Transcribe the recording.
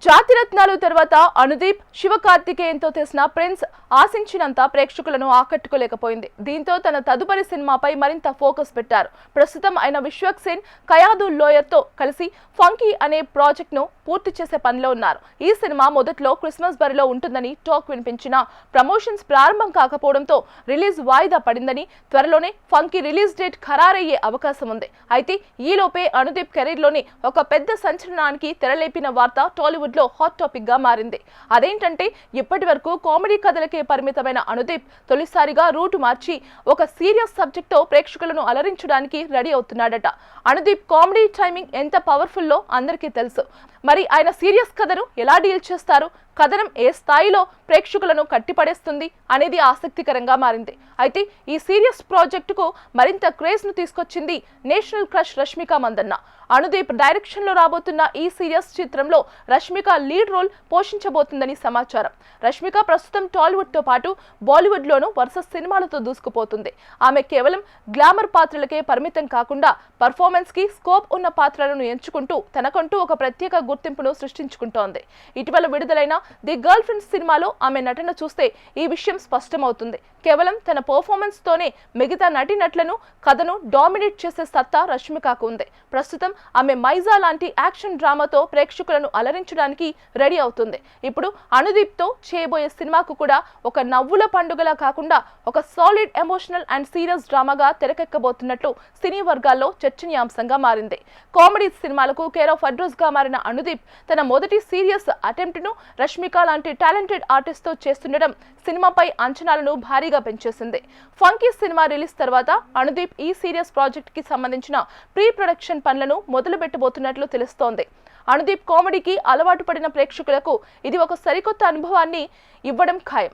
జాతిరత్నాలు తర్వాత అనుదీప్ శివకార్తికేయన్తో చేసిన ప్రిన్స్ ఆశించినంత ప్రేక్షకులను ఆకట్టుకోలేకపోయింది. దీంతో తన తదుపరి సినిమాపై మరింత ఫోకస్ పెట్టారు. ప్రస్తుతం ఆయన విశ్వక్ సేన్, కయాదుల్ లోయర్తో కలిసి ఫంకీ అనే ప్రాజెక్ట్ను పూర్తి చేసే పనిలో ఉన్నారు. ఈ సినిమా మొదట్లో క్రిస్మస్ బరిలో ఉంటుందని టాక్ వినిపించిన ప్రమోషన్స్ ప్రారంభం కాకపోవడంతో రిలీజ్ వాయిదా పడిందని, త్వరలోనే ఫంకీ రిలీజ్ డేట్ ఖరారయ్యే అవకాశం ఉంది. అయితే ఈలోపే అనుదీప్ కెరీర్లోని ఒక పెద్ద సంచలనానికి తెరలేపిన వార్త టాలీవుడ్ లో హాట్ టాపిక్ గా మారింది. అదేంటంటే ఇప్పటి వరకు కామెడీ కథలకే పరిమితమైన అనుదీప్ తొలిసారిగా రూటు మార్చి ఒక సీరియస్ సబ్జెక్ట్ తో ప్రేక్షకులను అలరించడానికి రెడీ అవుతున్నాడట. అనుదీప్ కామెడీ టైమింగ్ ఎంత పవర్ఫుల్ లో అందరికీ తెలుసు. మరి ఆయన సీరియస్ కథను ఎలా డీల్ చేస్తారు, కథనం ఏ స్థాయిలో ప్రేక్షకులను కట్టిపడేస్తుంది అనేది ఆసక్తికరంగా మారింది. అయితే ఈ సీరియస్ ప్రాజెక్టుకు మరింత క్రేజ్ ను తీసుకొచ్చింది national crush Rashmika Mandanna. Anudeep direction లో రాబోతున్న ఈ సీరియస్ చిత్రంలో రష్మిక లీడ్ రోల్ పోషించబోతుందని సమాచారం. రష్మిక ప్రస్తుతం టాలీవుడ్ తో పాటు బాలీవుడ్ లోనూ వరుస సినిమాలతో దూసుకుపోతుంది. ఆమె కేవలం గ్లామర్ పాత్రలకే పరిమితం కాకుండా పర్ఫార్మెన్స్ కి స్కోప్ ఉన్న పాత్రలను ఎంచుకుంటూ తనకంటూ ఒక ప్రత్యేక గుర్తింపును సృష్టించుకుంటోంది. ఇటీవల విడుదలైన ది గర్ల్ ఫ్రెండ్ సినిమాలో ఆమె నటన చూస్తే ఈ విషయం స్పష్టమవుతుంది. కేవలం తన పర్ఫార్మెన్స్ తోనే మిగతా నటీనటులను, కథను డామినేట్ చేసే సత్తా రష్మికకు ఉంది. ప్రస్తుతం ఆమె మైజా లాంటి యాక్షన్ డ్రామాతో ప్రేక్షకులను అలరించడానికి రెడీ అవుతుంది. ఇప్పుడు అనుదీప్ తో చేయబోయే సినిమాకు కూడా ఒక నవ్వుల పండుగలా కాకుండా ఒక సాలిడ్ ఎమోషనల్ అండ్ సీరియస్ డ్రామాగా తెరకెక్కబోతున్నట్లు సినీ వర్గాల్లో చర్చనీయాంశంగా మారింది. కామెడీ సినిమాలకు కేర్ ఆఫ్ అడ్రస్ గా మారిన అనుదీప్ తన మొదటి సీరియస్ అటెంప్ట్ ను రష్మిక లాంటి టాలెంటెడ్ ఆర్టిస్ట్ తో చేస్తుండడం సినిమాపై అంచనాలను భారీగా పెంచేసింది. ఫంకీ సినిమా రిలీజ్ తర్వాత అనుదీప్ ఈ సీరియస్ ప్రాజెక్ట్ కి సంబంధించిన ప్రీ ప్రొడక్షన్ పనులను మొదలు పెట్టబోతున్నట్లు తెలుస్తోంది. అనుదీప్ కామెడీకి అలవాటు పడిన ప్రేక్షకులకు ఇది ఒక సరికొత్త అనుభవాన్ని ఇవ్వడం ఖాయం.